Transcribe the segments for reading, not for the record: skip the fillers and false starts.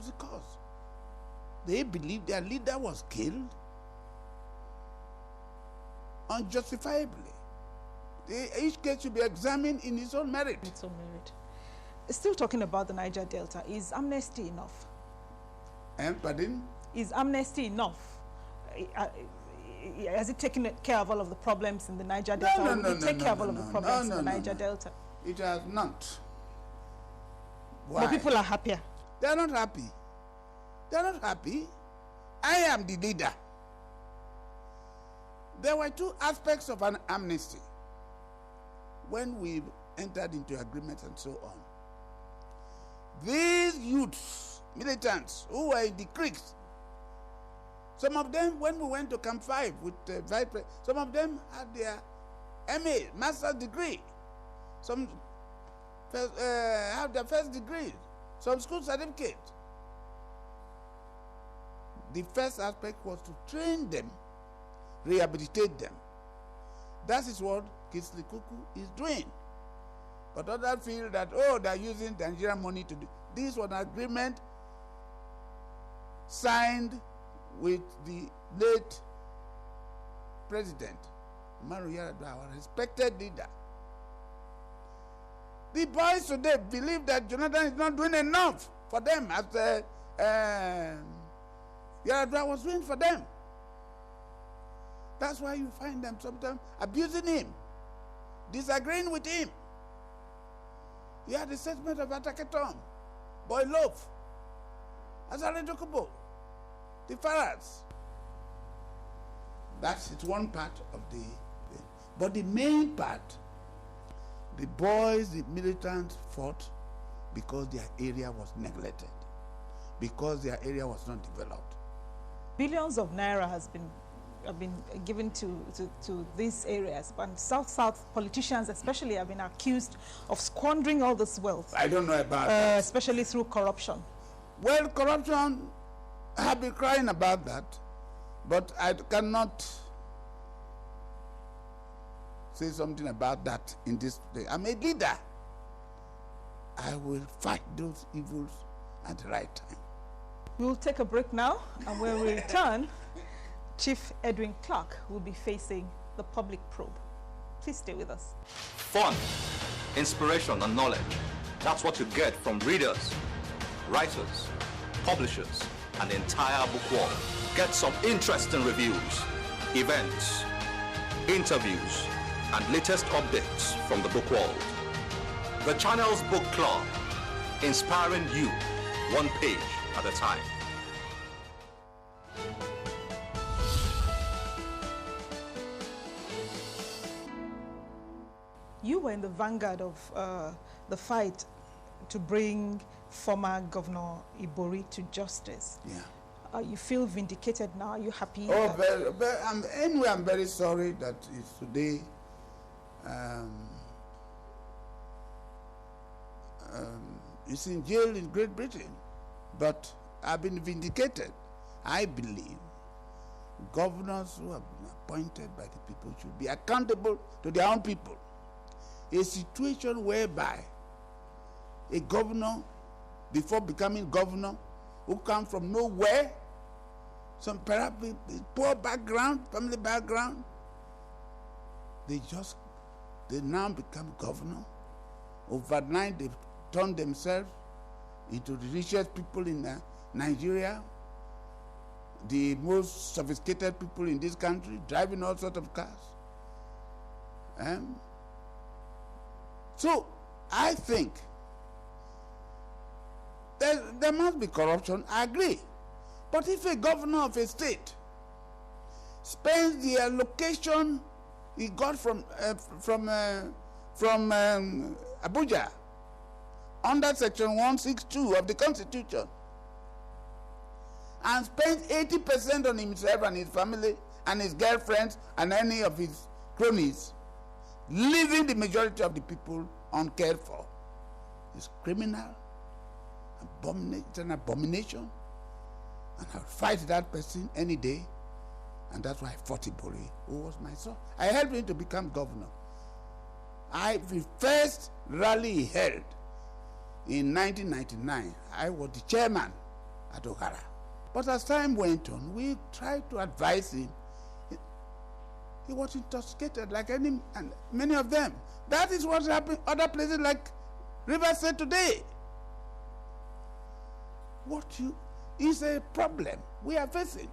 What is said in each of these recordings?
was the cause? They believed their leader was killed unjustifiably. Each case should be examined in its own merit. Its own merit. Still talking about the Niger Delta, is amnesty enough? Pardon? Is amnesty enough? Has it taken care of all of the problems in the Niger Delta? No, take care of all of the problems in the Niger Delta? It has not. Why? But people are happier. They are not happy. They are not happy. I am the leader. There were two aspects of an amnesty when we entered into agreements and so on. These youths, militants who were in the creeks, some of them, when we went to Camp 5 with Vice President, some of them had their MA, master's degree. Some have their first degree, some school certificate. The first aspect was to train them, rehabilitate them. That is what Kingsley Kuku is doing. But others feel that, oh, they're using Nigerian money to do. This was an agreement signed with the late president, Umaru Yar'Adua, our respected leader. The boys today believe that Jonathan is not doing enough for them as Yar'Adua was doing for them. That's why you find them sometimes abusing him, disagreeing with him. You had the statement of Ataketom, Boy Loaf, Azare Dokubo, the Farads. That's one part of the thing. But the main part, the boys, the militants fought because their area was neglected, because their area was not developed. Billions of naira have been given to these areas, but South politicians especially have been accused of squandering all this wealth. I don't know about that. Especially through corruption. Well, corruption, I have been crying about that, but I cannot say something about that in this day. I'm a leader. I will fight those evils at the right time. We will take a break now, and when we return, Chief Edwin Clark will be facing the public probe. Please stay with us. Fun, inspiration, and knowledge. That's what you get from readers, writers, publishers, and the entire book world. Get some interesting reviews, events, interviews, and latest updates from the book world. The channel's book club, inspiring you one page at a time. You were in the vanguard of the fight to bring former Governor Ibori to justice. Yeah. You feel vindicated now? Are you happy? Oh, anyway, I'm very sorry that it's today. He's in jail in Great Britain, but I've been vindicated. I believe governors who have been appointed by the people should be accountable to their own people. A situation whereby a governor, before becoming governor, who come from nowhere, some perhaps poor background, family background, they now become governor. Overnight, they've turned themselves into the richest people in Nigeria, the most sophisticated people in this country, driving all sorts of cars. So I think there must be corruption, I agree. But if a governor of a state spends the allocation he got from Abuja under Section 162 of the Constitution and spends 80% on himself and his family and his girlfriends and any of his cronies, leaving the majority of the people uncared for, is criminal, it's an abomination, and I'll fight that person any day. And that's why I fought Ibori, who was my son. I helped him to become governor. The first rally he held in 1999, I was the chairman at Okara. But as time went on, we tried to advise him. He was intoxicated like many of them. That is what happened other places like Rivers State today. Is a problem we are facing.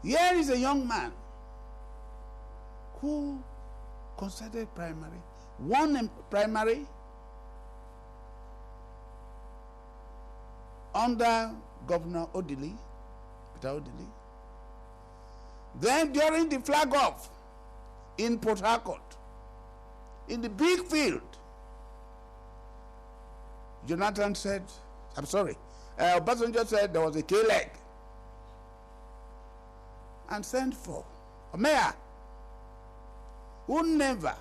Here is a young man who considered primary, won in primary under Governor Odili, Peter Odili. Then during the flag off in Prt2, in the big field, Jonathan said, Obasanjo said there was a K-leg and sent for a mayor who never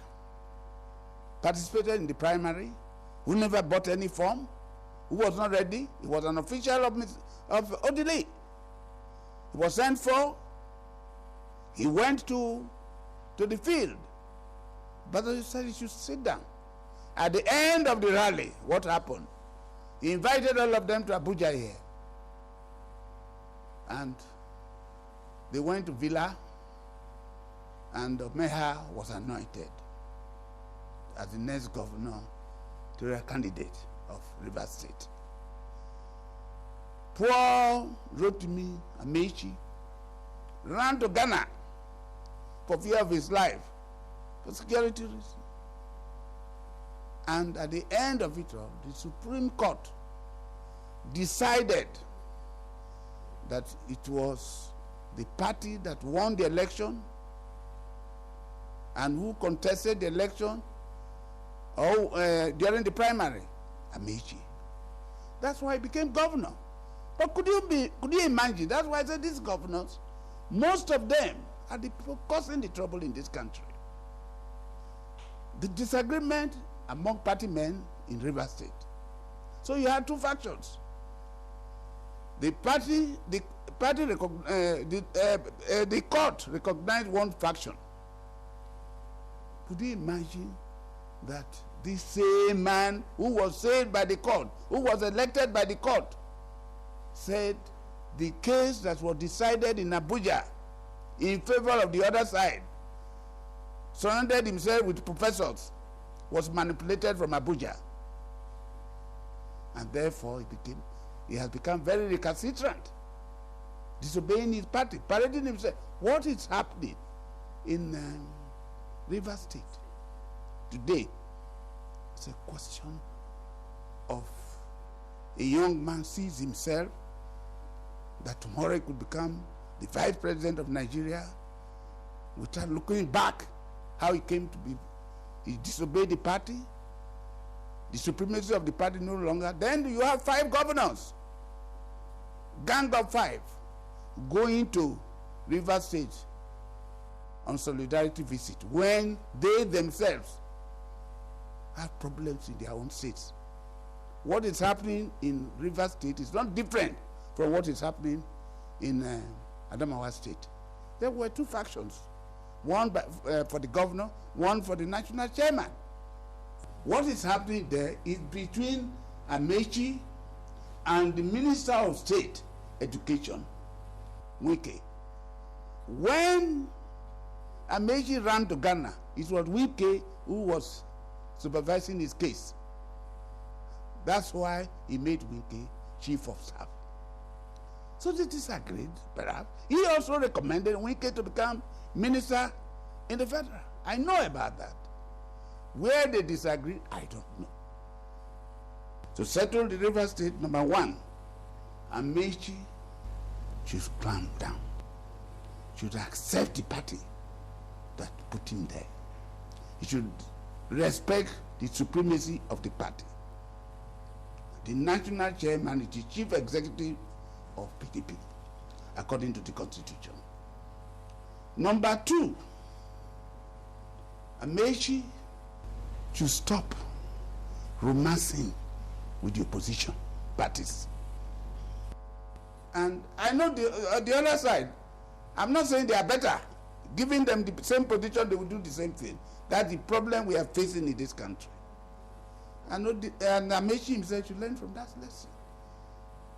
participated in the primary, who never bought any form, who was not ready. He was an official of Odili. He was sent for. He went to the field. But he said he should sit down. At the end of the rally, what happened? He invited all of them to Abuja here. And they went to Villa, and Meha was anointed as the next gubernatorial candidate of Rivers State. Poor Rotimi Amechi ran to Ghana for fear of his life, for security reasons. And at the end of it all, the Supreme Court decided that it was the party that won the election and who contested the election during the primary, Amechi. That's why he became governor. But could you imagine? That's why I said these governors, most of them are the people causing the trouble in this country. The disagreement among party men in Rivers State. So you had two factions. The court recognized one faction. Could you imagine that this same man who was saved by the court, who was elected by the court, said the case that was decided in Abuja in favor of the other side, surrounded himself with professors, was manipulated from Abuja. And therefore he has become very recalcitrant, disobeying his party, parading himself. What is happening in Rivers State today is a question of a young man sees himself that tomorrow he could become the vice president of Nigeria without looking back how he came to be. He disobeyed the party, the supremacy of the party no longer. Then you have 5 governors, gang of 5, going to Rivers State on solidarity visit when they themselves have problems in their own states. What is happening in Rivers State is not different from what is happening in Adamawa State. There were 2 factions, one for the governor, one for the national chairman. What is happening there is between Amechi and the Minister of State Education, Wike. When Amechi ran to Ghana, it was Wike who was supervising his case. That's why he made Wike chief of staff. So they disagreed, perhaps. He also recommended Wike to become minister in the federal. I know about that. Where they disagree, I don't know. To settle the Rivers State, number 1, Amechi should clamp down, should accept the party that put him there. He should respect the supremacy of the party. The national chairman is the chief executive of PDP, according to the constitution. Number 2, Amechi should stop romancing with the opposition parties. And I know the other side, I'm not saying they are better. Giving them the same position, they will do the same thing. That's the problem we are facing in this country. I know and Amechi himself should learn from that lesson.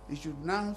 He should now